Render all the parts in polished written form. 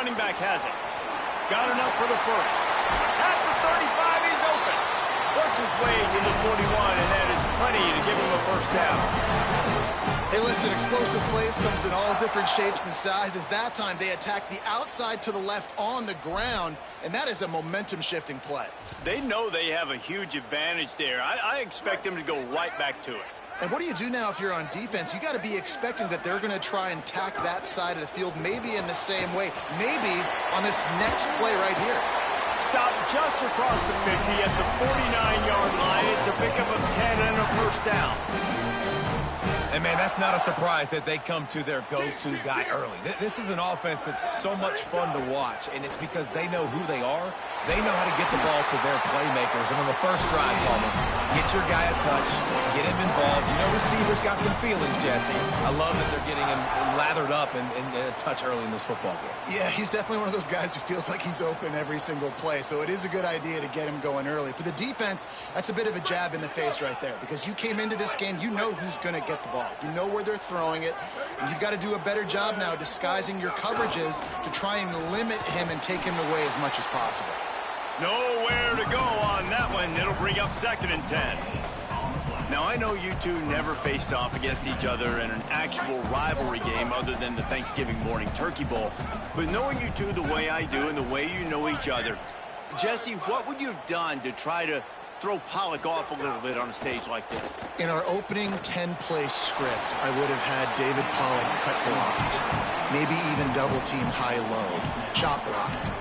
running back has it. Got enough for the first. At the 35, he's open. Works his way to the 41, and that is plenty to give him a first down. Hey, listen, explosive plays comes in all different shapes and sizes. That time, they attack the outside to the left on the ground, and that is a momentum-shifting play. They know they have a huge advantage there. I expect them to go right back to it. And what do you do now if you're on defense? You got to be expecting that they're going to try and tack that side of the field, maybe in the same way, maybe on this next play right here. Stop just across the 50 at the 49-yard line. It's a pickup of 10 and a first down. And, man, that's not a surprise that they come to their go-to guy early. This is an offense that's so much fun to watch, and it's because they know who they are. They know how to get the ball to their playmakers. And on the first drive, Palmer, get your guy a touch, get him involved. You know receivers got some feelings, Jesse. I love that they're getting him lathered up and a touch early in this football game. Yeah, he's definitely one of those guys who feels like he's open every single play, so it is a good idea to get him going early. For the defense, that's a bit of a jab in the face right there, because you came into this game, you know who's going to get the ball. You know where they're throwing it, and you've got to do a better job now disguising your coverages to try and limit him and take him away as much as possible. Nowhere to go on that one. It'll bring up 2nd and 10. Now, I know you two never faced off against each other in an actual rivalry game other than the Thanksgiving morning turkey bowl. But knowing you two the way I do and the way you know each other, Jesse, what would you have done to try to throw Pollock off a little bit on a stage like this? In our opening 10-play script, I would have had David Pollock cut blocked, maybe even double-team high-low, chop blocked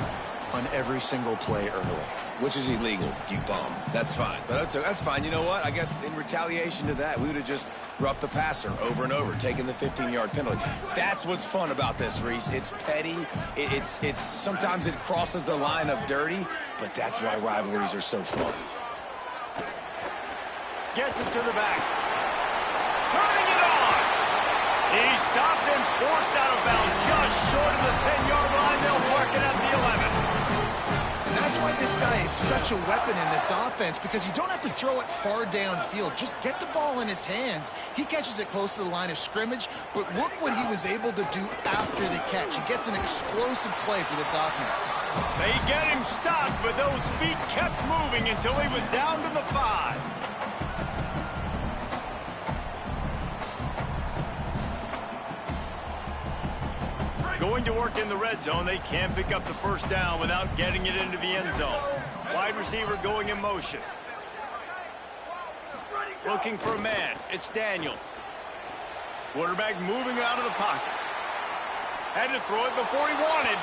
on every single play early. Which is illegal, you bum. That's fine. But that's fine. You know what? I guess in retaliation to that, we would have just roughed the passer over and over, taking the 15-yard penalty. That's what's fun about this, Reese. It's petty. It's sometimes it crosses the line of dirty, but that's why rivalries are so fun. Gets it to the back. Turning it on. He stopped and forced out of bounds just short of the 10-yard line. They'll work it at the 11. And that's why this guy is such a weapon in this offense, because you don't have to throw it far downfield. Just get the ball in his hands. He catches it close to the line of scrimmage, but look what he was able to do after the catch. He gets an explosive play for this offense. They get him stopped, but those feet kept moving until he was down to the 5. Going to work in the red zone. They can't pick up the first down without getting it into the end zone. Wide receiver going in motion. Looking for a man. It's Daniels. Quarterback moving out of the pocket. Had to throw it before he wanted.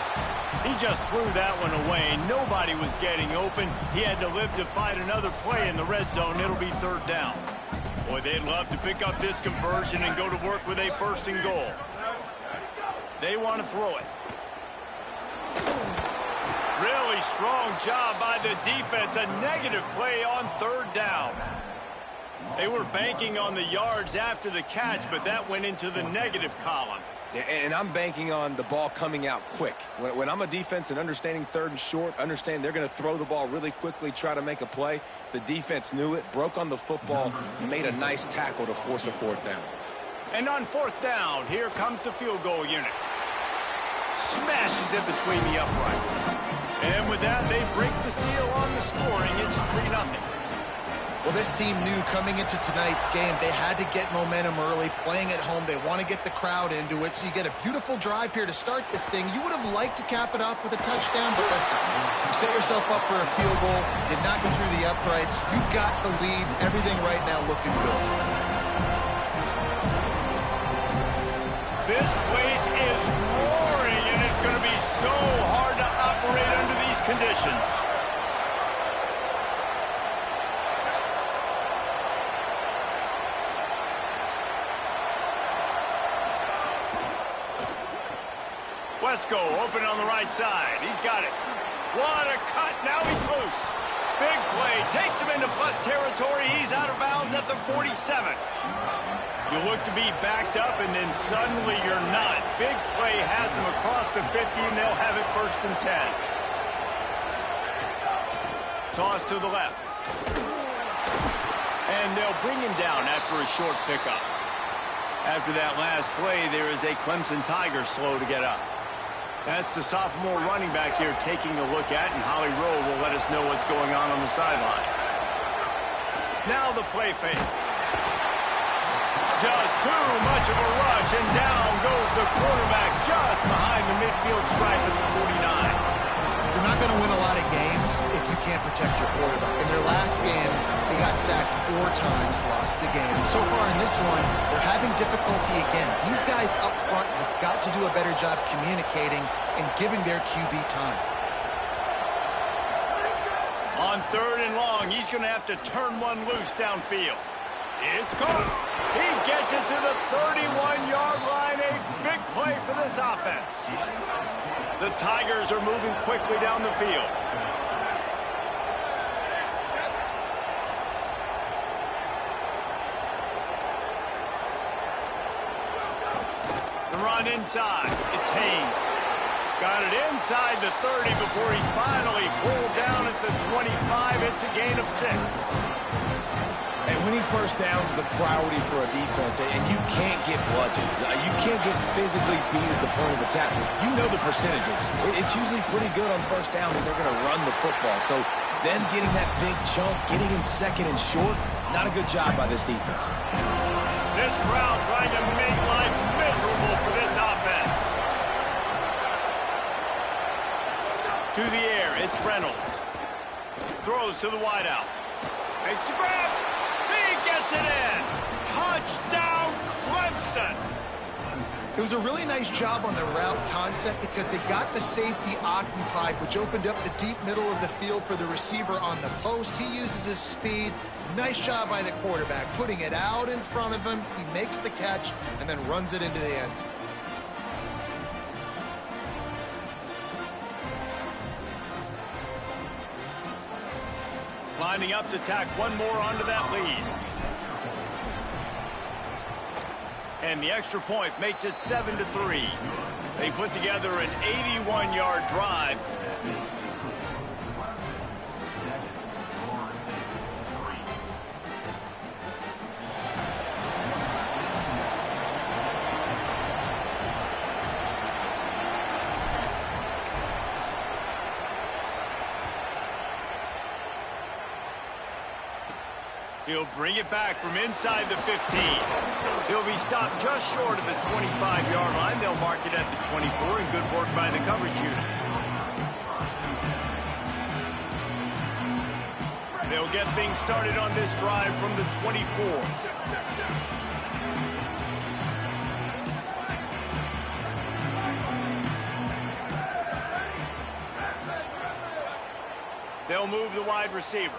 He just threw that one away. Nobody was getting open. He had to live to fight another play in the red zone. It'll be 3rd down. Boy, they'd love to pick up this conversion and go to work with a 1st and goal. They want to throw it. Really strong job by the defense. A negative play on 3rd down. They were banking on the yards after the catch, but that went into the negative column. And I'm banking on the ball coming out quick. When I'm a defense and understanding 3rd and short, understand they're going to throw the ball really quickly, try to make a play. The defense knew it, broke on the football, made a nice tackle to force a 4th down. And on 4th down, here comes the field goal unit. Smashes it between the uprights. And with that, they break the seal on the scoring. It's 3-0. Well, this team knew coming into tonight's game they had to get momentum early, playing at home. They want to get the crowd into it, so you get a beautiful drive here to start this thing. You would have liked to cap it off with a touchdown, but listen, you set yourself up for a field goal, did not go through the uprights. You've got the lead, everything right now looking good. This place is roaring, and it's going to be so hard to operate under these conditions. Wesco open on the right side. He's got it. What a cut. Now he's loose. Big play. Takes him into plus territory. He's out of bounds at the 47. You look to be backed up, and then suddenly you're not. Big play has them across the 50, and they'll have it 1st and 10. Toss to the left. And they'll bring him down after a short pickup. After that last play, there is a Clemson Tiger slow to get up. That's the sophomore running back there taking a look at, and Holly Rowe will let us know what's going on the sideline. Now the play fake. Just too much of a rush, and down goes the quarterback just behind the midfield stripe at the 49. You're not going to win a lot of games if you can't protect your quarterback. In their last game, they got sacked 4 times, lost the game. So far in this one, they're having difficulty again. These guys up front have got to do a better job communicating and giving their QB time. On 3rd and long, he's going to have to turn one loose downfield. It's caught. He gets it to the 31-yard line. A big play for this offense. The Tigers are moving quickly down the field. The run inside. It's Haynes. Got it inside the 30 before he's finally pulled down at the 25. It's a gain of 6. And winning first downs is a priority for a defense, and you can't get bludgeoned. You can't get physically beat at the point of attack. You know the percentages. It's usually pretty good on first down that they're going to run the football. So them getting that big chunk, getting in 2nd and short, not a good job by this defense. This crowd trying to make life miserable for this offense. To the air, it's Reynolds. Throws to the wideout. Makes the grab. Gets it in. Touchdown, Clemson. It was a really nice job on the route concept because they got the safety occupied, which opened up the deep middle of the field for the receiver on the post. He uses his speed. Nice job by the quarterback, putting it out in front of him. He makes the catch and then runs it into the end zone. Lining up to tack one more onto that lead. And the extra point makes it 7-3. They put together an 81-yard drive. He'll bring it back from inside the 15. He'll be stopped just short of the 25-yard line. They'll mark it at the 24, and good work by the coverage unit. They'll get things started on this drive from the 24. They'll move the wide receiver.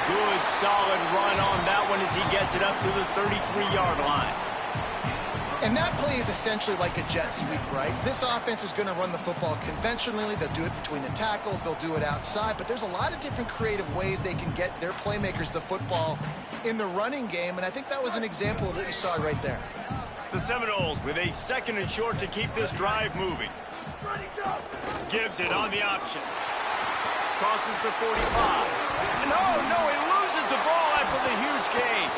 Good, solid run on that one as he gets it up to the 33-yard line. And that play is essentially like a jet sweep, right? This offense is going to run the football conventionally. They'll do it between the tackles. They'll do it outside. But there's a lot of different creative ways they can get their playmakers the football in the running game. And I think that was an example of what you saw right there. The Seminoles with a 2nd and short to keep this drive moving. Gives it on the option. Crosses the 45. And no, he loses the ball after the huge gain.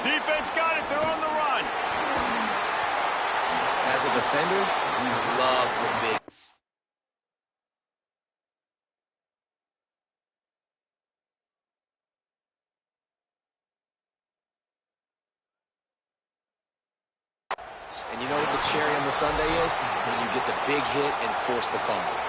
Defense got it. They're on the run. As a defender, you love the big. And you know what the cherry on the sundae is? When you get the big hit and force the fumble.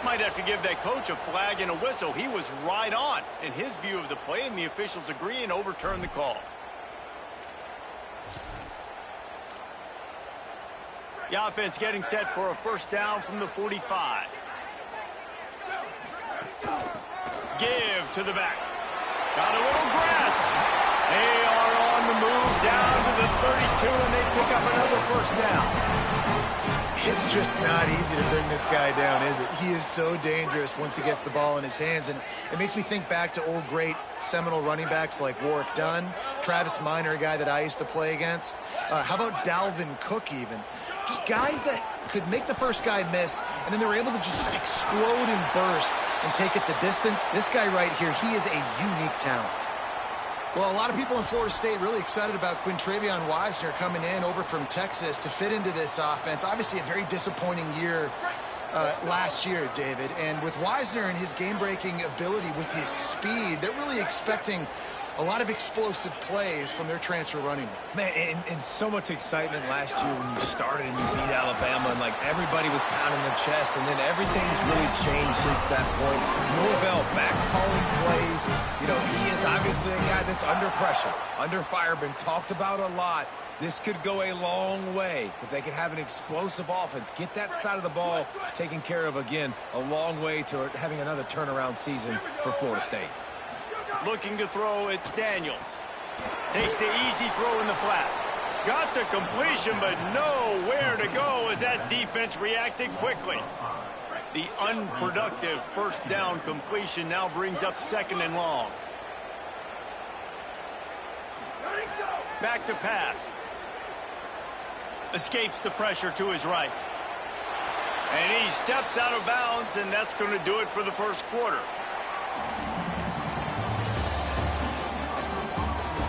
Might have to give that coach a flag and a whistle. He was right on in his view of the play, and the officials agree and overturn the call. The offense getting set for a first down from the 45. Give to the back. Got a little grass. They are on the move down to the 32, and they pick up another first down. It's just not easy to bring this guy down, is it? He is so dangerous once he gets the ball in his hands. And it makes me think back to old great Seminole running backs like Warwick Dunn, Travis Minor, a guy that I used to play against. How about Dalvin Cook even? Just guys that could make the first guy miss, and then they were able to just explode and burst and take it the distance. This guy right here, he is a unique talent. Well, a lot of people in Florida State really excited about Quintravion Wisner coming in over from Texas to fit into this offense. Obviously, a very disappointing year last year, David. And with Wisner and his game-breaking ability, with his speed, they're really expecting a lot of explosive plays from their transfer running back. Man, and so much excitement last year when you started and you beat Alabama, and like everybody was pounding their chest, and then everything's really changed since that point. Norvell back calling plays. You know, he is obviously a guy that's under pressure, under fire, been talked about a lot. This could go a long way if they can have an explosive offense. Get that side of the ball taken care of again. A long way to having another turnaround season for Florida State. Looking to throw, it's Daniels. Takes the easy throw in the flat. Got the completion, but nowhere to go as that defense reacted quickly. The unproductive first down completion now brings up 2nd and long. Back to pass. Escapes the pressure to his right. And he steps out of bounds, and that's going to do it for the first quarter.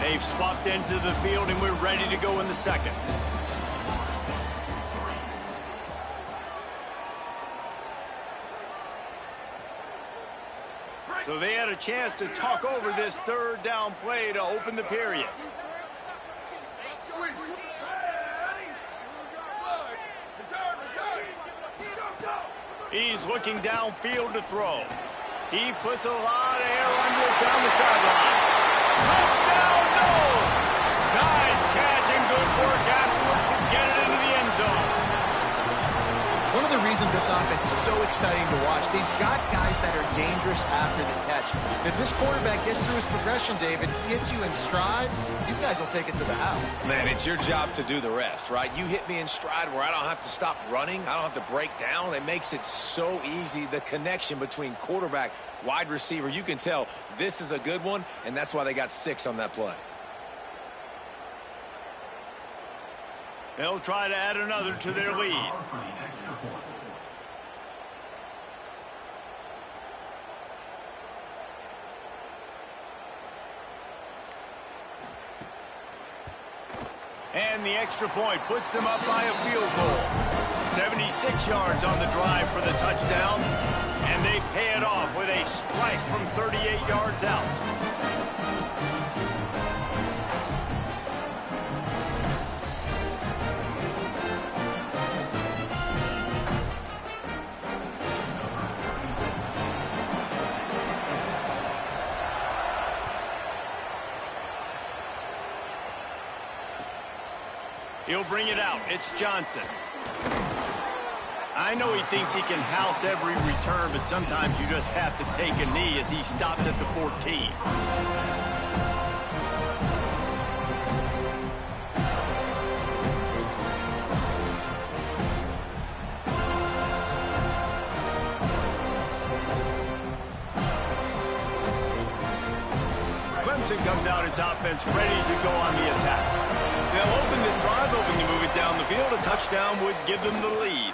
They've swapped into the field, and we're ready to go in the second. So they had a chance to talk over this 3rd down play to open the period. He's looking downfield to throw. He puts a lot of air under it down the sideline. Touchdown, no! Nice catch and good work afterwards to get it into the end zone. One of the reasons this offense is so exciting to watch, they've got guys that are dangerous after the catch. And if this quarterback gets through his progression, David, gets you in stride, these guys will take it to the house. Man, it's your job to do the rest, right? You hit me in stride where I don't have to stop running. I don't have to break down. It makes it so easy. The connection between quarterback, wide receiver, you can tell this is a good one, and that's why they got 6 on that play. They'll try to add another to their lead. And the extra point puts them up by a field goal. 76 yards on the drive for the touchdown. And they pay it off with a strike from 38 yards out. He'll bring it out. It's Johnson. I know he thinks he can house every return, but sometimes you just have to take a knee as he stopped at the 14. Clemson comes out its offense ready to go on the attack. They'll open this drive, hoping to move it down the field. A touchdown would give them the lead.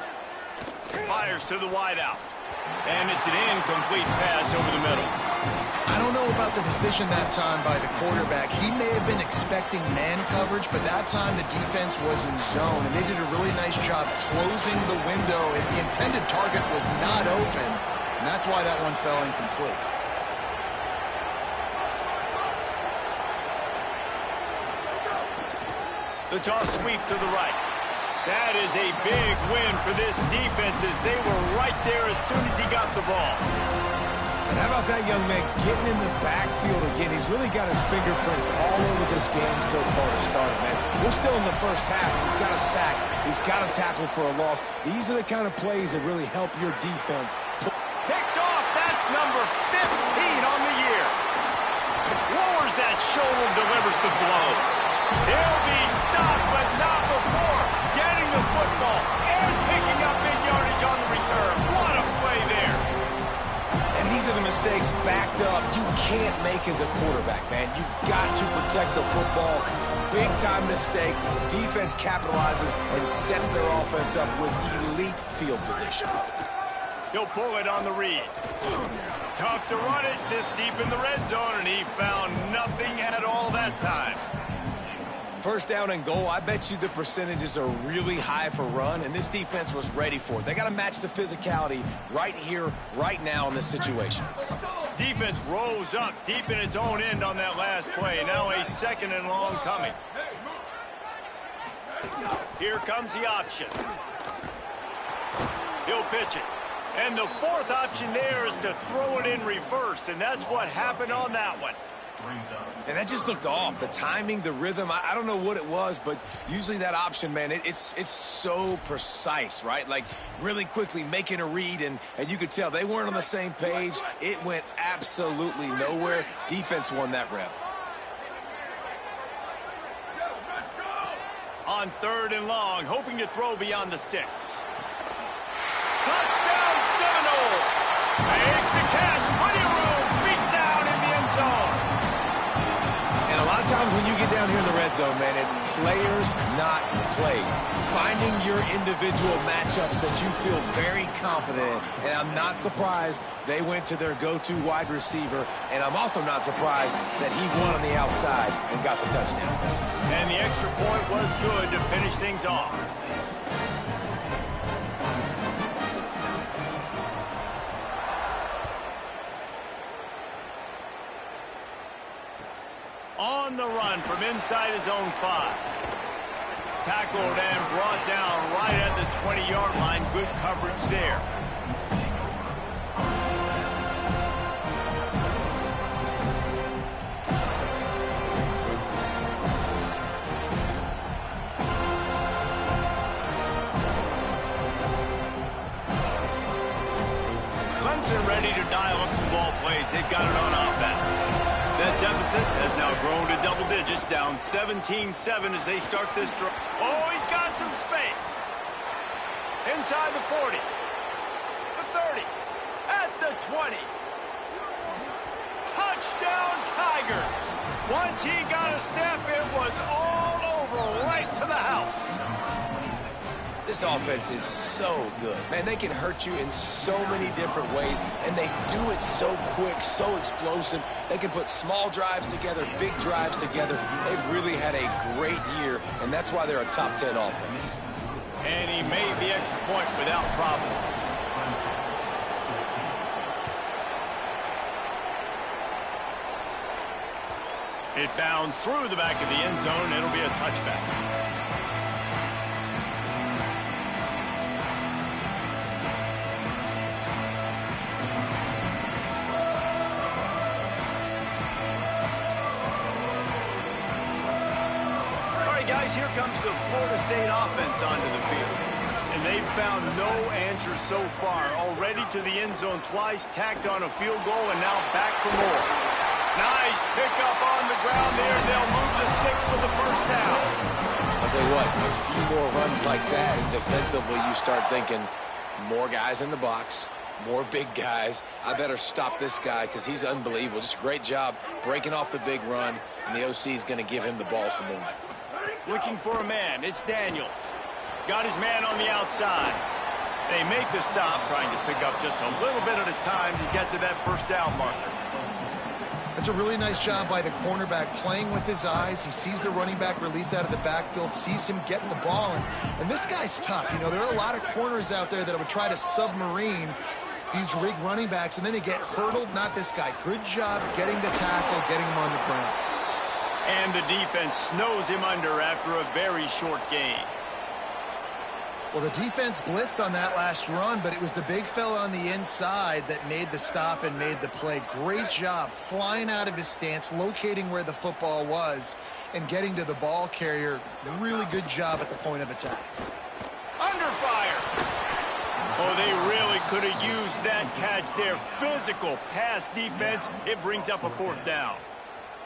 Fires to the wideout. And it's an incomplete pass over the middle. I don't know about the decision that time by the quarterback. He may have been expecting man coverage, but that time the defense was in zone, and they did a really nice job closing the window, and the intended target was not open, and that's why that one fell incomplete. The toss sweep to the right. That is a big win for this defense as they were right there as soon as he got the ball. And how about that young man getting in the backfield again? He's really got his fingerprints all over this game so far to start it, man. We're still in the first half. He's got a sack. He's got a tackle for a loss. These are the kind of plays that really help your defense. Picked off. That's number 15 on the year. Lowers that shoulder, delivers the blow. He'll be stopped, but not before getting the football and picking up big yardage on the return. What a play there. And these are the mistakes backed up you can't make as a quarterback, man. You've got to protect the football. Big-time mistake. Defense capitalizes and sets their offense up with elite field position. He'll pull it on the read. Tough to run it this deep in the red zone, and he found nothing at all that time. First down and goal, I bet you the percentages are really high for run, and this defense was ready for it. They got to match the physicality right here, right now in this situation. Defense rose up deep in its own end on that last play. Now a 2nd and long coming. Here comes the option. He'll pitch it. And the 4th option there is to throw it in reverse, and that's what happened on that one. And that just looked off. The timing, the rhythm, I don't know what it was, but usually that option, man, it's so precise, right? Like really quickly making a read, and you could tell they weren't on the same page. It went absolutely nowhere. Defense won that rep. On 3rd and long, hoping to throw beyond the sticks. Touchdown Seminoles! Makes the catch, plenty of room, feet down in the end zone. And a lot of times when you get down here in the red zone, man, it's players, not plays. Finding your individual matchups that you feel very confident in. And I'm not surprised they went to their go-to wide receiver. And I'm also not surprised that he won on the outside and got the touchdown. And the extra point was good to finish things off. On the run from inside his own 5. Tackled and brought down right at the 20-yard line. Good coverage there. Clemson ready to dial up some ball plays. They've got it on offense. That deficit has now grown to double digits, down 17-7 as they start this drive. Oh, he's got some space. Inside the 40, the 30, at the 20. Touchdown Tigers. Once he got a step, it was all over, right to the house. This offense is so good. Man, they can hurt you in so many different ways, and they do it so quick, so explosive. They can put small drives together, big drives together. They've really had a great year, and that's why they're a top 10 offense. And he made the extra point without problem. It bounds through the back of the end zone, and it'll be a touchback. Guys, here comes the Florida State offense onto the field. And they've found no answer so far. Already to the end zone twice, tacked on a field goal, and now back for more. Nice pickup on the ground there. They'll move the sticks for the first down. I'll tell you what, a few more runs like that, and defensively you start thinking more guys in the box, more big guys. I better stop this guy because he's unbelievable. Just a great job breaking off the big run, and the OC is going to give him the ball some more. Looking for a man. It's Daniels. Got his man on the outside. They make the stop, trying to pick up just a little bit at a time to get to that first down marker. That's a really nice job by the cornerback, playing with his eyes. He sees the running back release out of the backfield, sees him get the ball. And this guy's tough. You know, there are a lot of corners out there that would try to submarine these rig running backs, and then they get hurdled. Not this guy. Good job getting the tackle, getting him on the ground. And the defense snows him under after a very short gain. Well, the defense blitzed on that last run, but it was the big fella on the inside that made the stop and made the play. Great job flying out of his stance, locating where the football was, and getting to the ball carrier. Really good job at the point of attack. Under fire. Oh, they really could have used that catch there. Physical pass defense. It brings up a 4th down.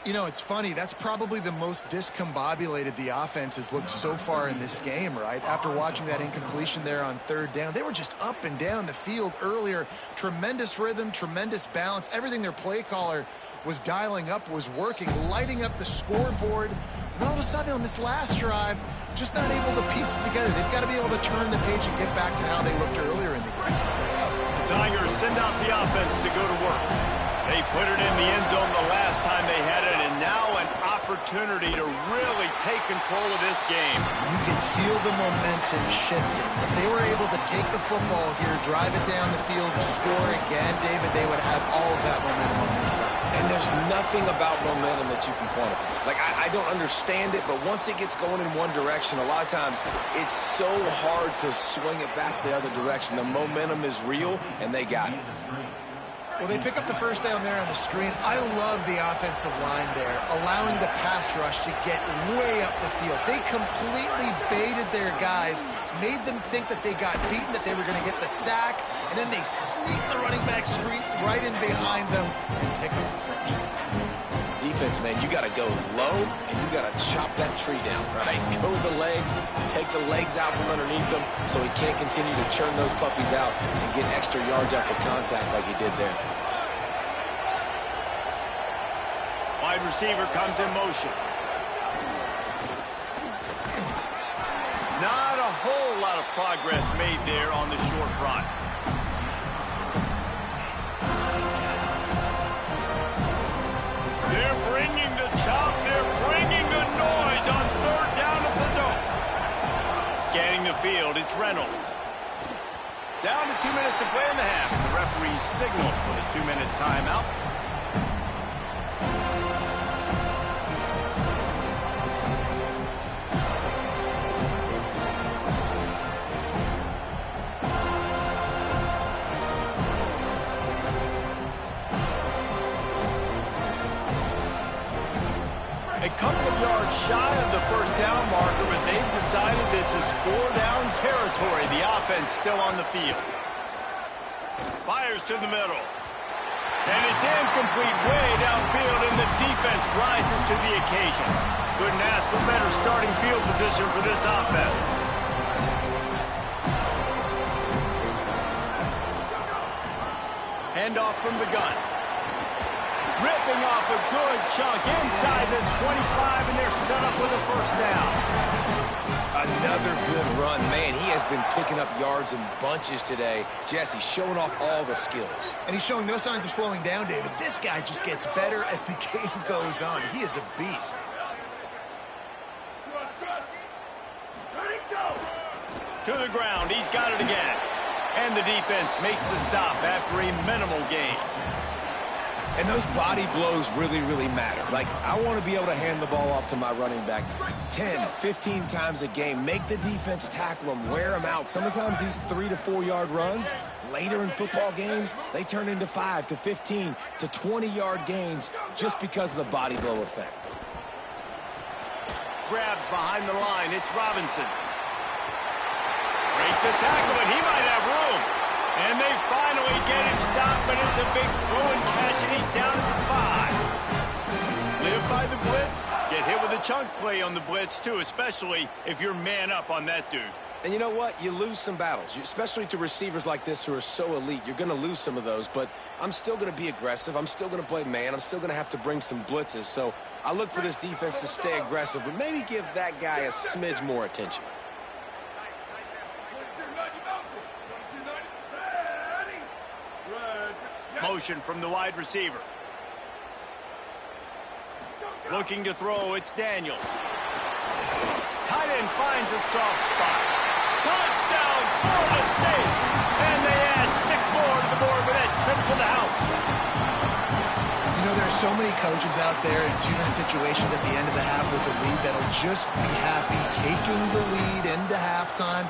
You know, it's funny. That's probably the most discombobulated the offense has looked so far in this game, right? After watching that incompletion there on 3rd down, they were just up and down the field earlier. Tremendous rhythm, tremendous balance. Everything their play caller was dialing up was working, lighting up the scoreboard. And all of a sudden on this last drive, just not able to piece it together. They've got to be able to turn the page and get back to how they looked earlier in the game. The Tigers send out the offense to go to work. They put it in the end zone the last time they had it, and now an opportunity to really take control of this game. You can feel the momentum shifting. If they were able to take the football here, drive it down the field, and score again, David, they would have all of that momentum on their side. And there's nothing about momentum that you can quantify. Like, I don't understand it, but once it gets going in one direction, a lot of times it's so hard to swing it back the other direction. The momentum is real, and they got it. Well, they pick up the first down there on the screen. I love the offensive line there, allowing the pass rush to get way up the field. They completely baited their guys, made them think that they got beaten, that they were going to get the sack, and then they sneak the running back screen right in behind them and pick up the first. Defense, man, you got to go low, and you got to chop that tree down, right? Go to the legs, take the legs out from underneath them so he can't continue to churn those puppies out and get extra yards after contact like he did there. Wide receiver comes in motion. Not a whole lot of progress made there on the short run. They're bringing the chop. They're bringing the noise on third down at the dome. Scanning the field, it's Reynolds. Down to 2 minutes to play in the half. The referee signaled for the 2-minute timeout. A couple of yards shy of the first down marker, but they've decided this is 4-down territory. The offense still on the field. Fires to the middle. And it's incomplete way downfield, and the defense rises to the occasion. Couldn't ask for better starting field position for this offense. Handoff from the gun. Ripping off a good chunk inside the 25, and they're set up with a first down. Another good run. Man, he has been picking up yards in bunches today. Jesse showing off all the skills. And he's showing no signs of slowing down, David. This guy just gets better as the game goes on. He is a beast. To the ground. He's got it again. And the defense makes the stop after a minimal gain. And those body blows really, really matter. Like, I want to be able to hand the ball off to my running back 10, 15 times a game. Make the defense tackle them, wear them out. Sometimes these 3 to 4 yard runs, later in football games, they turn into 5 to 15 to 20 yard gains just because of the body blow effect. Grabbed behind the line. It's Robinson. Breaks a tackle, but he might have room. And they finally get him stopped, but it's a big throw and catch, and he's down at the 5. Live by the blitz. Get hit with a chunk play on the blitz, too, especially if you're man up on that dude. And you know what? You lose some battles, especially to receivers like this who are so elite. You're going to lose some of those, but I'm still going to be aggressive. I'm still going to play man. I'm still going to have to bring some blitzes. So I look for this defense to stay aggressive, but maybe give that guy a smidge more attention. Motion from the wide receiver. Looking to throw, it's Daniels. Tight end finds a soft spot. Touchdown, Florida State! And they add 6 more to the board with that trip to the house. You know, there's so many coaches out there in 2-minute situations at the end of the half with the lead that'll just be happy taking the lead into halftime.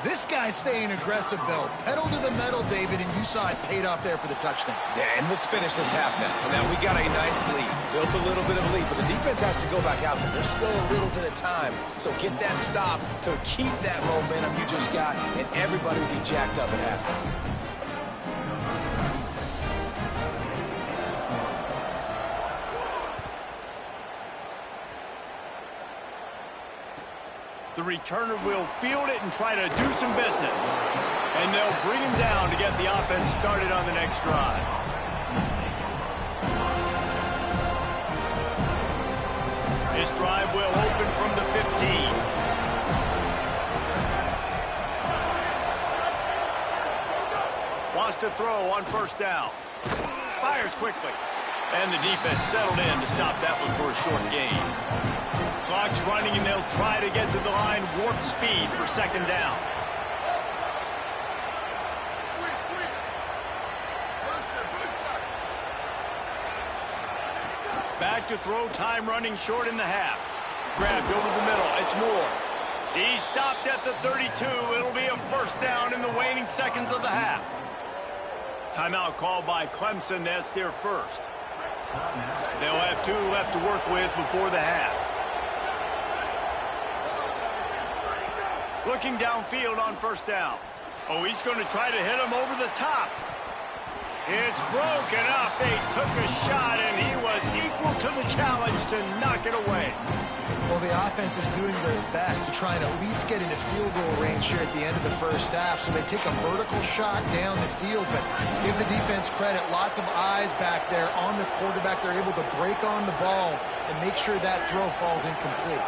This guy's staying aggressive, though. Pedal to the metal, David, and you saw it paid off there for the touchdown. Yeah, and let's finish this half now. Now we got a nice lead. Built a little bit of a lead, but the defense has to go back out there. There's still a little bit of time. So get that stop to keep that momentum you just got, and everybody will be jacked up at halftime. The returner will field it and try to do some business. And they'll bring him down to get the offense started on the next drive. This drive will open from the 15. Lost a throw on first down. Fires quickly. And the defense settled in to stop that one for a short gain. Clock's running, and they'll try to get to the line warp speed for second down. Back to throw, time running short in the half. Grabbed over the middle, it's Moore. He stopped at the 32. It'll be a first down in the waning seconds of the half. Timeout called by Clemson. That's their first. They'll have 2 left to work with before the half. Looking downfield on first down. Oh, he's going to try to hit him over the top. It's broken up. They took a shot, and he was equal to the challenge to knock it away. Well, the offense is doing their best to try and at least get into field goal range here at the end of the first half. So they take a vertical shot down the field, but give the defense credit. Lots of eyes back there on the quarterback. They're able to break on the ball and make sure that throw falls incomplete.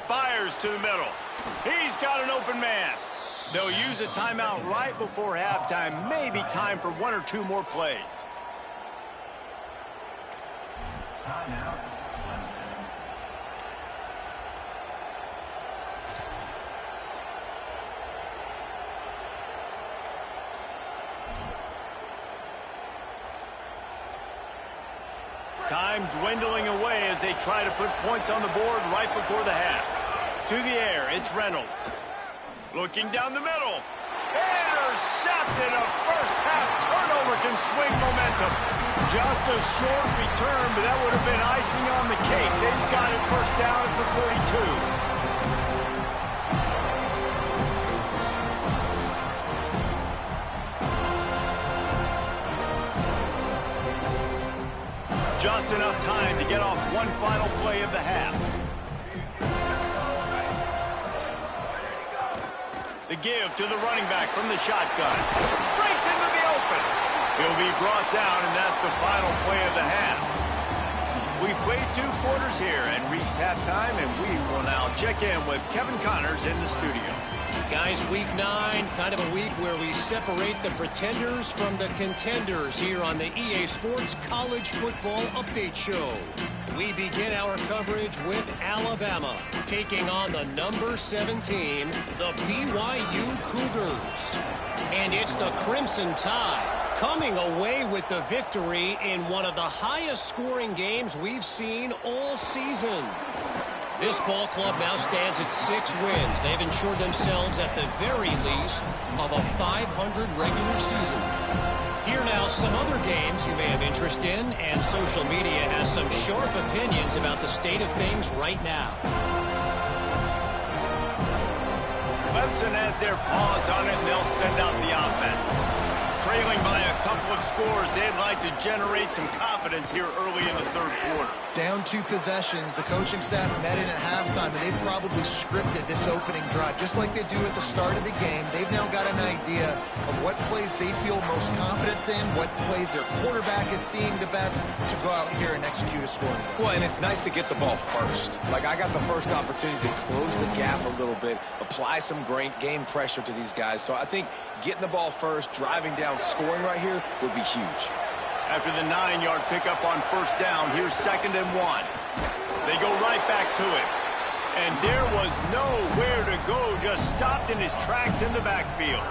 Fires to the middle. He's got an open man. They'll use a timeout right before halftime. Maybe time for 1 or 2 more plays. Time dwindling away as they try to put points on the board right before the half. To the air, it's Reynolds. Looking down the middle. Intercepted. A first-half turnover can swing momentum. Just a short return, but that would have been icing on the cake. They've got it first down at the 42. Just enough time to get off one final play of the half. The give to the running back from the shotgun. Breaks into the open. He'll be brought down, and that's the final play of the half. We've played 2 quarters here and reached halftime, and we will now check in with Kevin Connors in the studio. Guys, week 9, kind of a week where we separate the pretenders from the contenders here on the EA Sports College Football Update Show. We begin our coverage with Alabama, taking on the number 7 team, the BYU Cougars. And it's the Crimson Tide coming away with the victory in one of the highest scoring games we've seen all season. This ball club now stands at 6 wins. They've ensured themselves at the very least of a 500 regular season. Here now some other games you may have interest in, and social media has some sharp opinions about the state of things right now. Clemson has their paws on it, and they'll send out the offense. Trailing by a couple of scores, they'd like to generate some confidence here early in the 3rd quarter. Down 2 possessions, the coaching staff met in at halftime, and they've probably scripted this opening drive just like they do at the start of the game. They've now got an idea of what plays they feel most confident in, what plays their quarterback is seeing the best to go out here and execute a scoring drive. Well, and it's nice to get the ball first. Like, I got the first opportunity to close the gap a little bit, apply some great game pressure to these guys. So I think getting the ball first, driving down, scoring right here would be huge. After the 9-yard pickup on first down, here's 2nd and 1. They go right back to it. And there was nowhere to go, just stopped in his tracks in the backfield.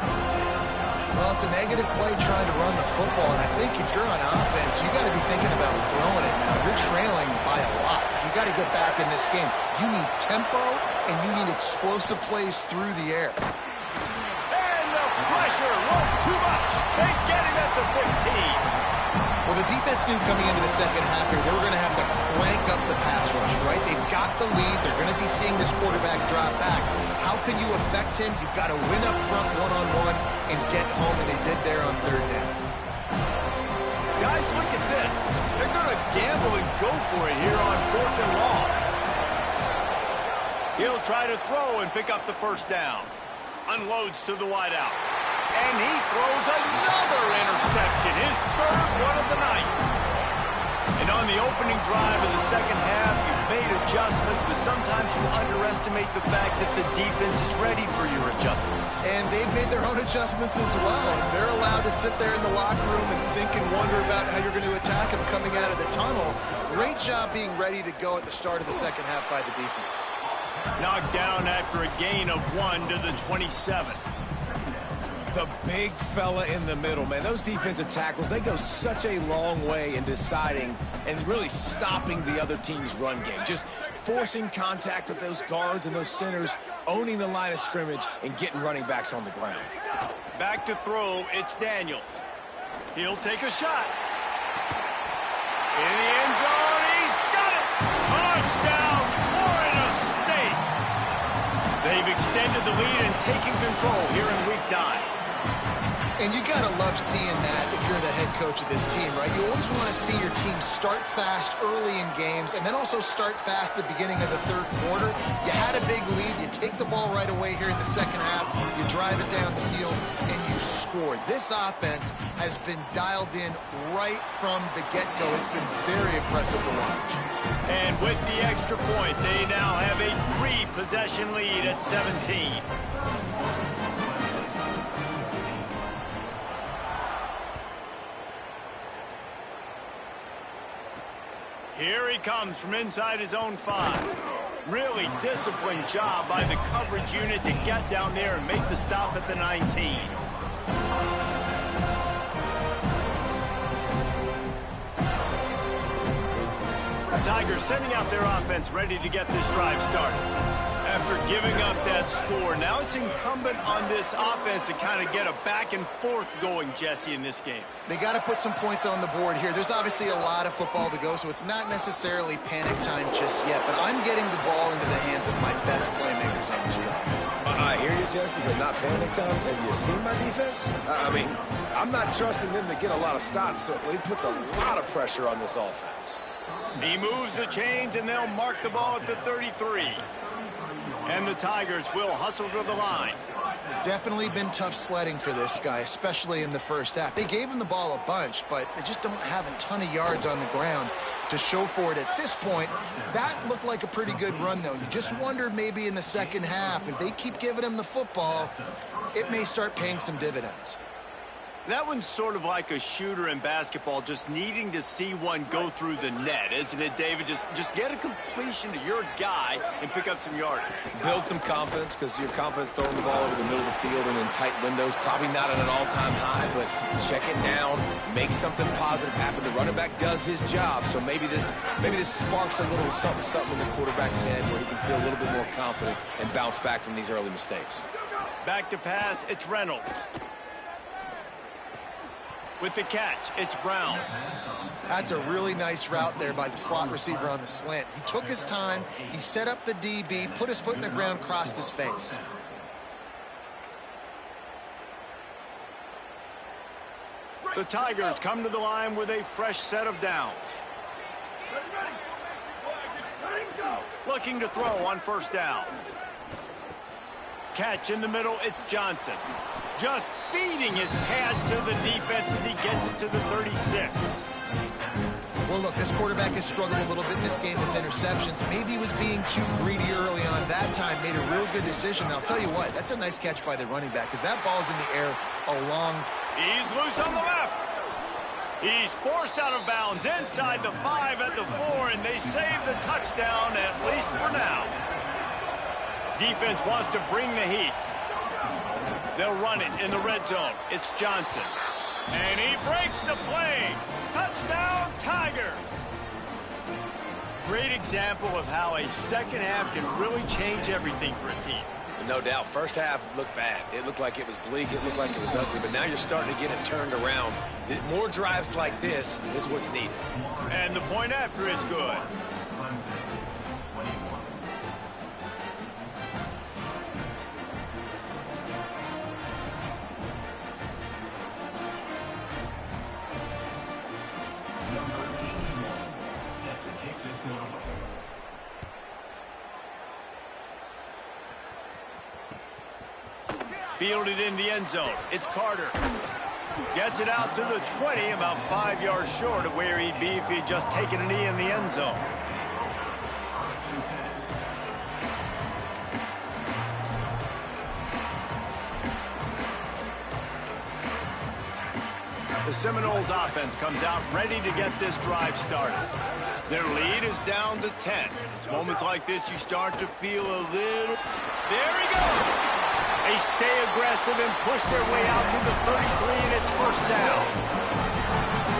Well, it's a negative play trying to run the football, and I think if you're on offense, you got to be thinking about throwing it now. You're trailing by a lot. You got to get back in this game. You need tempo, and you need explosive plays through the air. And the pressure was too much. They get him at the 15. Well, the defense knew coming into the second half here they were going to have to crank up the pass rush, right? They've got the lead. They're going to be seeing this quarterback drop back. How can you affect him? You've got to win up front one-on-one and get home, and they did there on 3rd down. Guys, look at this. They're going to gamble and go for it here on 4th and long. He'll try to throw and pick up the first down. Unloads to the wideout. And he throws another interception, his 3rd one of the night. And on the opening drive of the second half, you've made adjustments, but sometimes you underestimate the fact that the defense is ready for your adjustments. And they've made their own adjustments as well. And they're allowed to sit there in the locker room and think and wonder about how you're going to attack them coming out of the tunnel. Great job being ready to go at the start of the second half by the defense. Knocked down after a gain of 1 to the 27. The big fella in the middle, man. Those defensive tackles, they go such a long way in deciding and really stopping the other team's run game. Just forcing contact with those guards and those centers, owning the line of scrimmage, and getting running backs on the ground. Back to throw, it's Daniels. He'll take a shot. In the end zone, he's got it! Touchdown, Florida State! They've extended the lead and taken control here in Week 9. And you got to love seeing that if you're the head coach of this team, right? You always want to see your team start fast early in games and then also start fast at the beginning of the third quarter. You had a big lead. You take the ball right away here in the second half. You drive it down the field, and you scored. This offense has been dialed in right from the get-go. It's been very impressive to watch. And with the extra point, they now have a 3-possession lead at 17. Here he comes from inside his own 5. Really disciplined job by the coverage unit to get down there and make the stop at the 19. The Tigers sending out their offense ready to get this drive started. After giving up that score, now it's incumbent on this offense to kind of get a back and forth going, Jesse, in this game. They got to put some points on the board here. There's obviously a lot of football to go, so it's not necessarily panic time just yet, but I'm getting the ball into the hands of my best playmakers on this drive. I hear you, Jesse, but not panic time. Have you seen my defense? I mean, I'm not trusting them to get a lot of stops, so it puts a lot of pressure on this offense. He moves the chains, and they'll mark the ball at the 33. And the Tigers will hustle to the line. Definitely been tough sledding for this guy, especially in the first half. They gave him the ball a bunch, but they just don't have a ton of yards on the ground to show for it at this point. That looked like a pretty good run, though. You just wonder maybe in the second half, if they keep giving him the football, it may start paying some dividends. That one's sort of like a shooter in basketball, just needing to see one go through the net, isn't it, David? Just get a completion to your guy and pick up some yardage. Build some confidence, because your confidence throwing the ball over the middle of the field and in tight windows, probably not at an all-time high, but check it down, make something positive happen. The running back does his job, so maybe this sparks a little something in the quarterback's head where he can feel a little bit more confident and bounce back from these early mistakes. Back to pass, it's Reynolds. With the catch, it's Brown. That's a really nice route there by the slot receiver on the slant. He took his time, he set up the DB, put his foot in the ground, crossed his face. The Tigers come to the line with a fresh set of downs. Looking to throw on first down. Catch in the middle, it's Johnson. Just feeding his pads to the defense as he gets it to the 36. Well, look, this quarterback has struggled a little bit in this game with interceptions. Maybe he was being too greedy early on. That time made a real good decision. And I'll tell you what, that's a nice catch by the running back, because that ball's in the air along. He's loose on the left. He's forced out of bounds inside the 5 at the 4, and they save the touchdown, at least for now. Defense wants to bring the heat. They'll run it in the red zone. It's Johnson. And he breaks the play. Touchdown, Tigers. Great example of how a second half can really change everything for a team. No doubt. First half looked bad. It looked like it was bleak. It looked like it was ugly. But now you're starting to get it turned around. More drives like this is what's needed. And the point after is good. Fielded in the end zone. It's Carter. Gets it out to the 20, about 5 yards short of where he'd be if he'd just taken a knee in the end zone. The Seminoles offense comes out ready to get this drive started. Their lead is down to 10. It's moments like this you start to feel a little... There he goes! They stay aggressive and push their way out to the 33, and it's first down.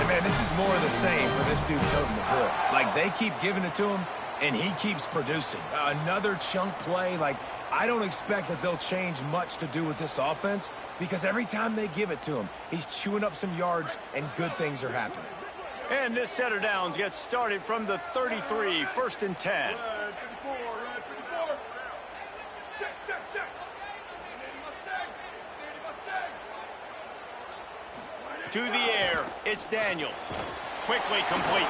And man, this is more of the same for this dude toting the ball. Like, they keep giving it to him, and he keeps producing. Another chunk play. Like, I don't expect that they'll change much to do with this offense because every time they give it to him, he's chewing up some yards, and good things are happening. And this set of downs gets started from the 33, first and 10. To the air, it's Daniels. Quickly complete.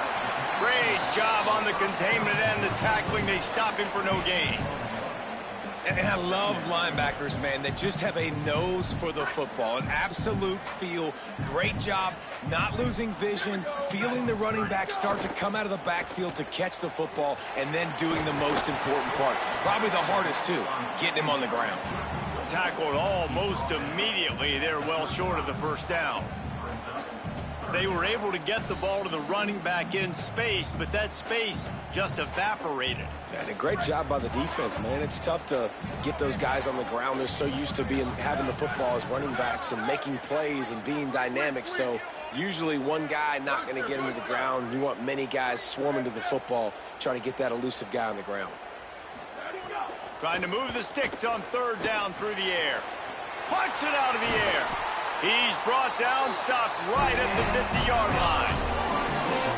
Great job on the containment and the tackling. They stop him for no gain. And I love linebackers, man, that just have a nose for the football, an absolute feel. Great job not losing vision, feeling the running back start to come out of the backfield to catch the football, and then doing the most important part. Probably the hardest, too, getting him on the ground. Tackled almost immediately. They're well short of the first down. They were able to get the ball to the running back in space, but that space just evaporated. Yeah, and a great job by the defense, man. It's tough to get those guys on the ground. They're so used to having the football as running backs and making plays and being dynamic. So usually one guy not going to get him to the ground. You want many guys swarming to the football, trying to get that elusive guy on the ground. Trying to move the sticks on third down through the air. Punts it out of the air. He's brought down, stopped right at the 50-yard line.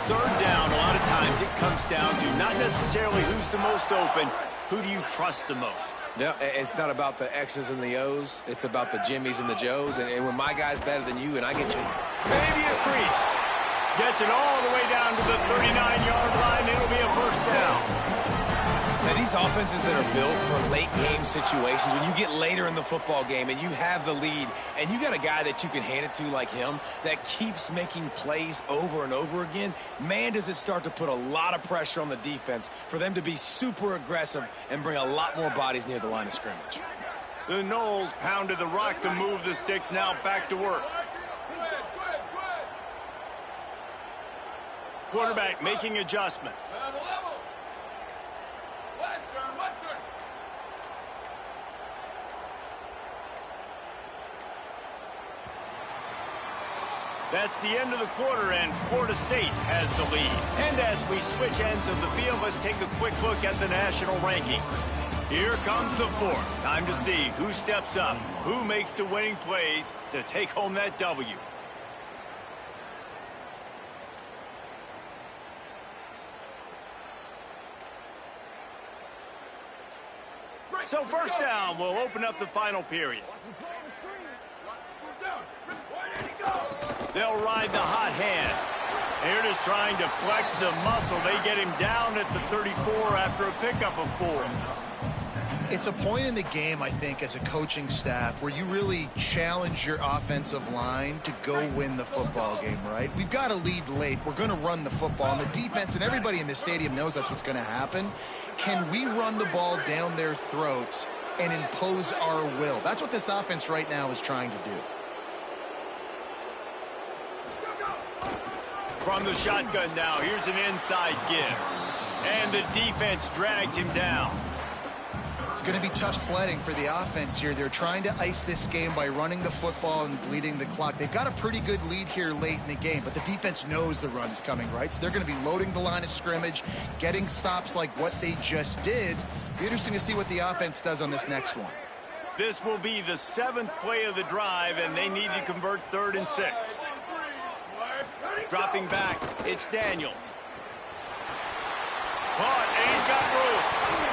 Third down, a lot of times it comes down to not necessarily who's the most open, who do you trust the most? Yeah, it's not about the X's and the O's. It's about the Jimmies and the Joes. And when my guy's better than you and I get you. Maybe a crease. Gets it all the way down to the 39-yard line. It'll be a first down. Now, these offenses that are built for late-game situations, when you get later in the football game and you have the lead and you got a guy that you can hand it to like him that keeps making plays over and over again, man, does it start to put a lot of pressure on the defense for them to be super aggressive and bring a lot more bodies near the line of scrimmage. The Noles pounded the rock to move the sticks, now back to work. Quarterback making adjustments. That's the end of the quarter, and Florida State has the lead. And as we switch ends of the field, let's take a quick look at the national rankings. Here comes the fourth. Time to see who steps up, who makes the winning plays to take home that W. So first down, we'll open up the final period. They'll ride the hot hand. They're just trying to flex the muscle. They get him down at the 34 after a pickup of 4. It's a point in the game, I think, as a coaching staff where you really challenge your offensive line to go win the football game, right? We've got a lead late. We're going to run the football. And the defense and everybody in the stadium knows that's what's going to happen. Can we run the ball down their throats and impose our will? That's what this offense right now is trying to do. From the shotgun now, here's an inside give. And the defense drags him down. It's going to be tough sledding for the offense here. They're trying to ice this game by running the football and bleeding the clock. They've got a pretty good lead here late in the game, but the defense knows the run's coming, right? So they're going to be loading the line of scrimmage, getting stops like what they just did. Be interesting to see what the offense does on this next one. This will be the 7th play of the drive, and they need to convert 3rd and 6. Dropping back, it's Daniels. Caught, and he's got room.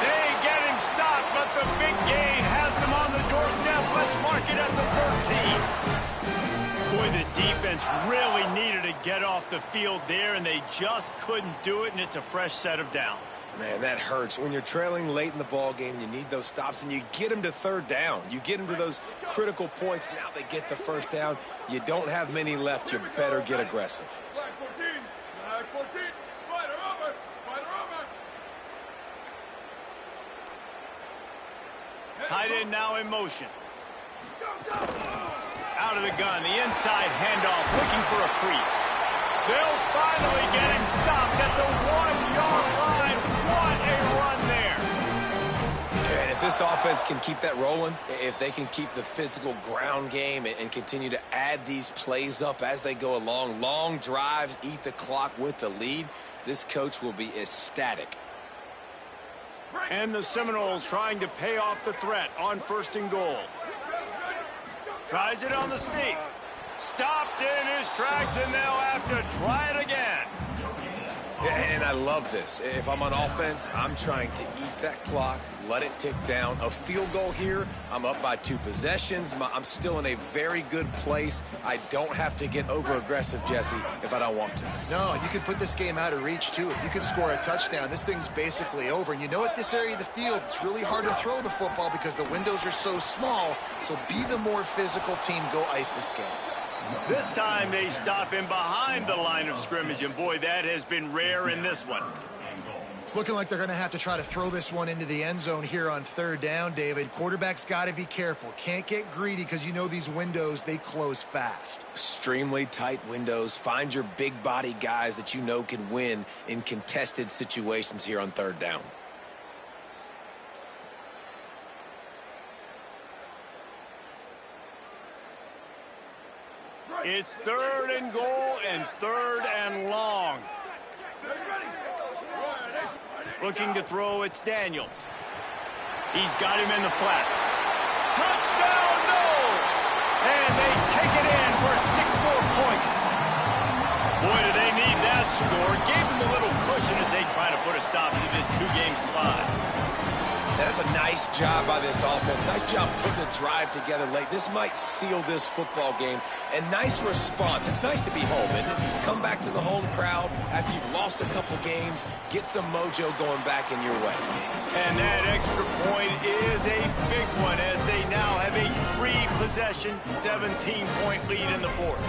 They get him stopped, but the big gain has them on the doorstep. Let's mark it at the 13. Boy, the defense offense really needed to get off the field there, and they just couldn't do it, and it's a fresh set of downs. Man, that hurts. When you're trailing late in the ball game, you need those stops, and you get them to third down. You get them to those critical points. Now they get the first down. You don't have many left. You better get aggressive. Flag 14. Flag 14. Spider over. Spider over. Tight end now in motion. Out of the gun, the inside handoff, looking for a crease. They'll finally get him stopped at the 1-yard line. What a run there. And if this offense can keep that rolling, if they can keep the physical ground game and continue to add these plays up as they go along, long drives, eat the clock with the lead, this coach will be ecstatic. And the Seminoles trying to pay off the threat on 1st and goal. Tries it on the sneak. Stopped in his tracks, and they'll have to try it again. And I love this. If I'm on offense, I'm trying to eat that clock, let it tick down. A field goal here, I'm up by 2 possessions. I'm still in a very good place. I don't have to get over-aggressive, Jesse, if I don't want to. No, and you can put this game out of reach, too. If you can score a touchdown, this thing's basically over. And you know, at this area of the field, it's really hard to throw the football because the windows are so small. So be the more physical team. Go ice this game. This time they stop him behind the line of scrimmage, and boy, that has been rare in this one. It's looking like they're going to have to try to throw this one into the end zone here on 3rd down, David. Quarterback's got to be careful. Can't get greedy because you know these windows, they close fast. Extremely tight windows. Find your big body guys that you know can win in contested situations here on 3rd down. It's 3rd and goal and 3rd and long. Looking to throw, it's Daniels. He's got him in the flat. Touchdown, no! And they take it in for 6 more points. Boy, do they need that score. Gave them a little cushion as they try to put a stop to this 2-game slide. That's a nice job by this offense. Nice job putting the drive together late. This might seal this football game. And nice response. It's nice to be home, isn't it? Come back to the home crowd after you've lost a couple games. Get some mojo going back in your way. And that extra point is a big one as they now have a 3-possession, 17-point lead in the 4th.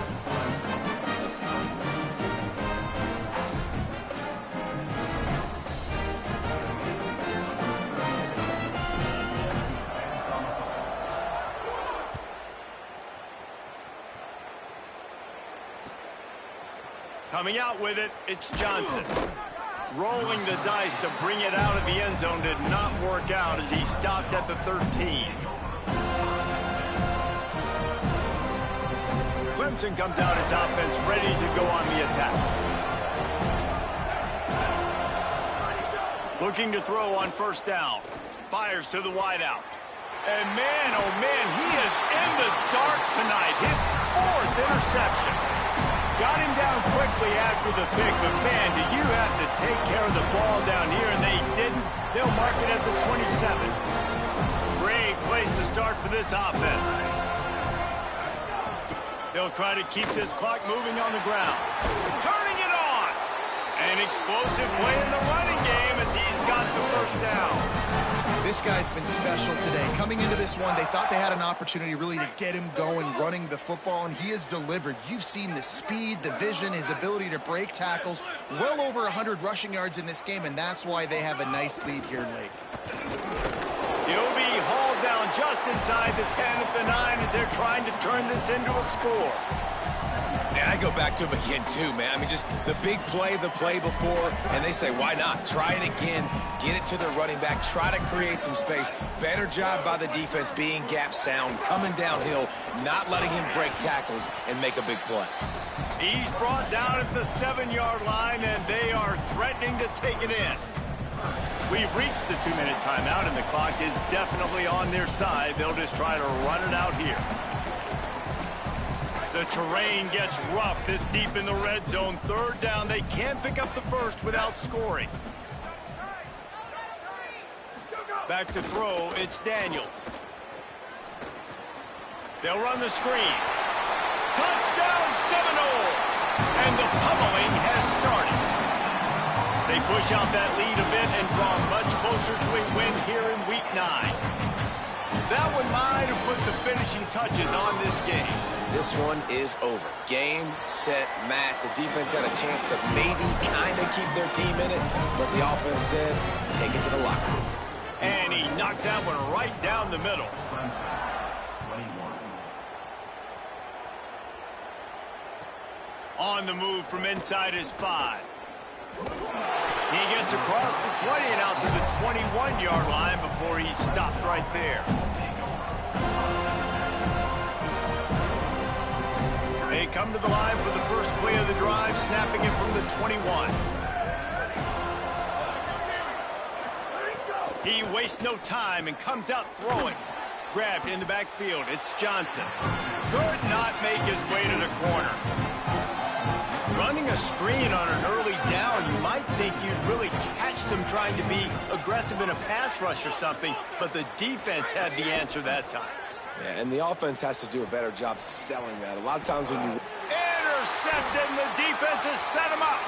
Coming out with it, it's Johnson. Rolling the dice to bring it out of the end zone did not work out as he stopped at the 13. Clemson comes out its offense ready to go on the attack. Looking to throw on 1st down. Fires to the wideout. And man, oh man, he is in the dark tonight. His 4th interception. Got him down quickly after the pick, but man, do you have to take care of the ball down here, and they didn't. They'll mark it at the 27. Great place to start for this offense. They'll try to keep this clock moving on the ground. Turning it on! An explosive play in the running game as he's got the 1st down. This guy's been special today. Coming into this one, they thought they had an opportunity really to get him going, running the football, and he has delivered. You've seen the speed, the vision, his ability to break tackles. Well over 100 rushing yards in this game, and that's why they have a nice lead here late. He'll be hauled down just inside the 10 at the 9 as they're trying to turn this into a score. And I go back to him again, too, man. I mean, just the big play, the play before, and they say, why not? Try it again. Get it to the running back. Try to create some space. Better job by the defense being gap sound, coming downhill, not letting him break tackles and make a big play. He's brought down at the 7-yard line, and they are threatening to take it in. We've reached the 2-minute timeout, and the clock is definitely on their side. They'll just try to run it out here. The terrain gets rough this deep in the red zone. 3rd down. They can't pick up the 1st without scoring. Back to throw. It's Daniels. They'll run the screen. Touchdown Seminoles! And the pummeling has started. They push out that lead a bit and draw much closer to a win here in Week 9. That one might have put the finishing touches on this game. This one is over. Game, set, match. The defense had a chance to maybe kind of keep their team in it, but the offense said, take it to the locker room. And he knocked that one right down the middle. On the move from inside his 5. He gets across the 20 and out to the 21-yard line before he stopped right there. They come to the line for the first play of the drive, snapping it from the 21. He wastes no time and comes out throwing. Grabbed in the backfield. It's Johnson. Could not make his way to the corner. Running a screen on an early down, you might think you'd really catch them trying to be aggressive in a pass rush or something, but the defense had the answer that time. Yeah, and the offense has to do a better job selling that. A lot of times when you... Intercepted, and the defense has set him up.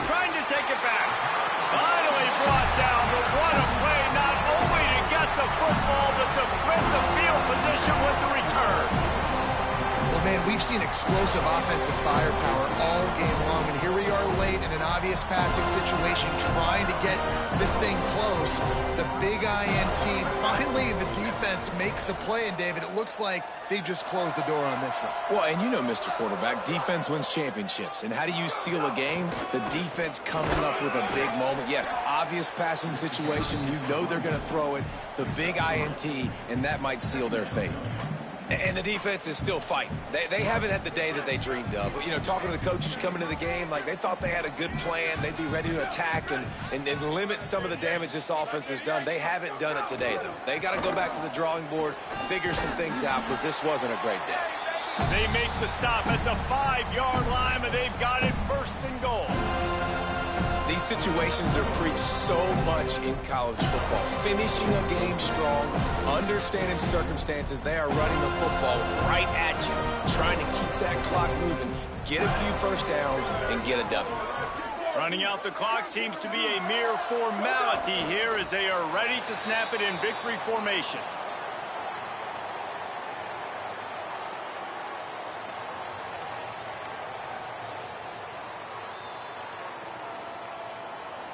Trying to take it back. Finally brought down, but what a play, not only to get the football, but to threat the field position with the return. Well, man, we've seen explosive offensive firepower all game long, and here we are late in an obvious passing situation trying to get this thing close. The big INT, finally the defense makes a play, and David, it looks like they've just closed the door on this one. Well, and you know, Mr. Quarterback, defense wins championships. And how do you seal a game? The defense coming up with a big moment. Yes, obvious passing situation. You know they're going to throw it. The big INT, and that might seal their fate. And the defense is still fighting. They haven't had the day that they dreamed of. But, you know, talking to the coaches coming to the game, like they thought they had a good plan. They'd be ready to attack and limit some of the damage this offense has done. They haven't done it today, though. They got to go back to the drawing board, figure some things out, because this wasn't a great day. They make the stop at the 5-yard line, and they've got it first and goal. These situations are preached so much in college football. Finishing a game strong, understanding circumstances. They are running the football right at you, trying to keep that clock moving, get a few first downs, and get a W. Running out the clock seems to be a mere formality here as they are ready to snap it in victory formation.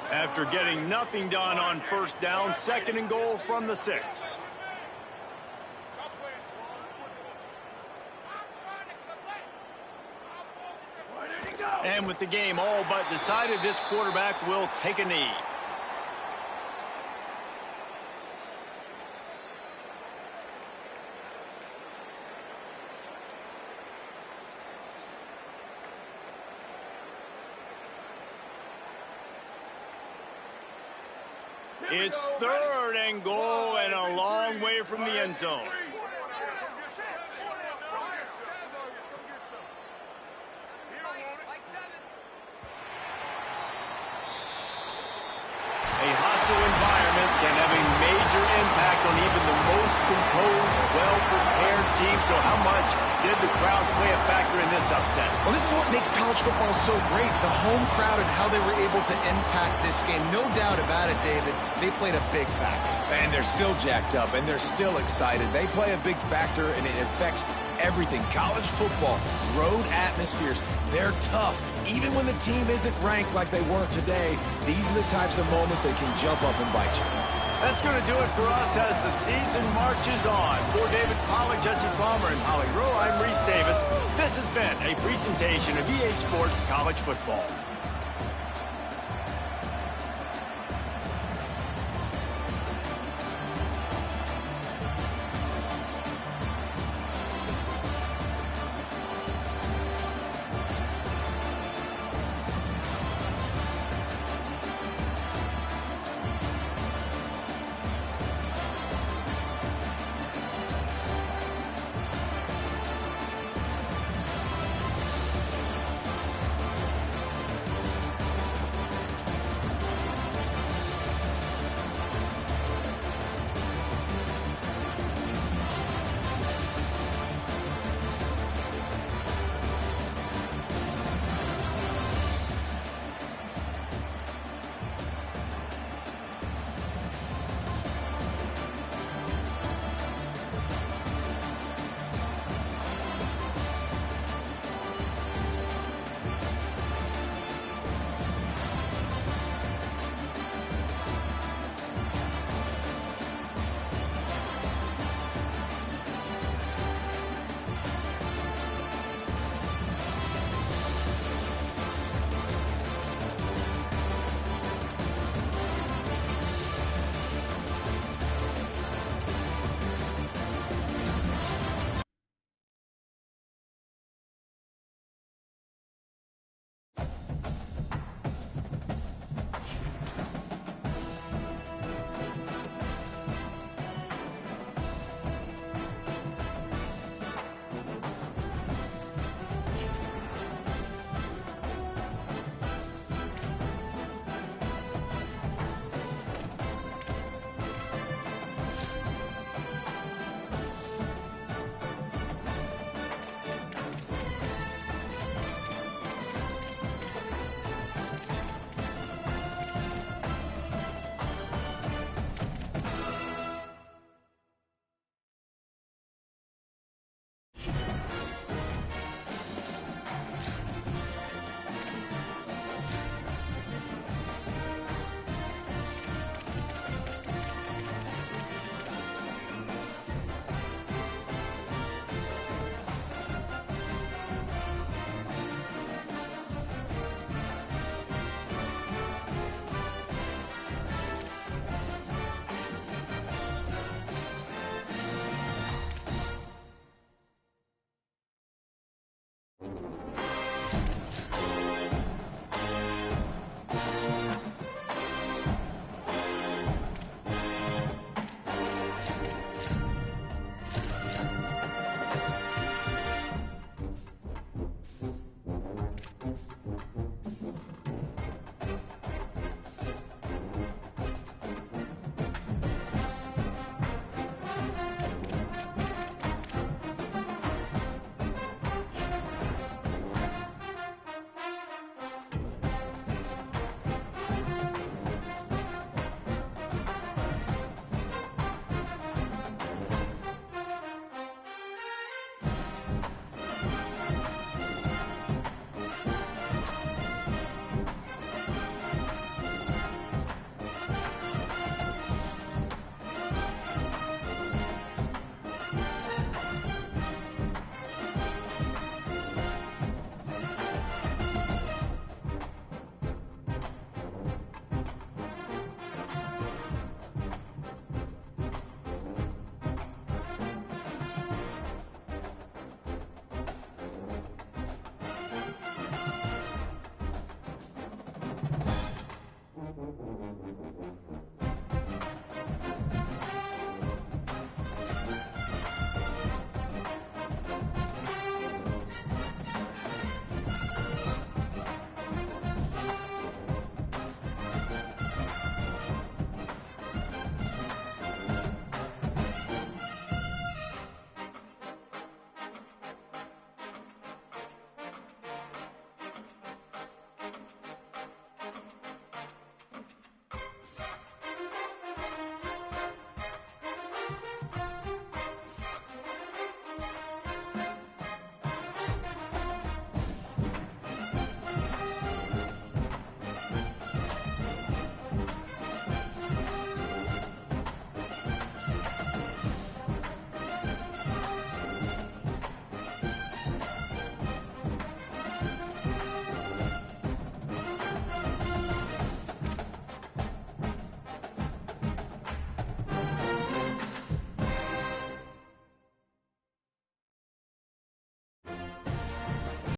After getting nothing done on first down, second and goal from the 6. And with the game all but decided, this quarterback will take a knee. It's third and goal and a long way from the end zone. A hostile environment can have a major impact on even the most composed, well-prepared team. So how much did the crowd play a factor in this upset? Well, this is what makes college football so great, the home crowd and how they were able to impact this game. No doubt about it, David. They played a big factor. And they're still jacked up, and they're still excited. They play a big factor, and it affects everything. College football, road atmospheres, they're tough. Even when the team isn't ranked like they weren't today, these are the types of moments that can jump up and bite you. That's going to do it for us as the season marches on. For David Pollack, Jesse Palmer, and Holly Rowe, I'm Reese Davis. This has been a presentation of EA Sports College Football.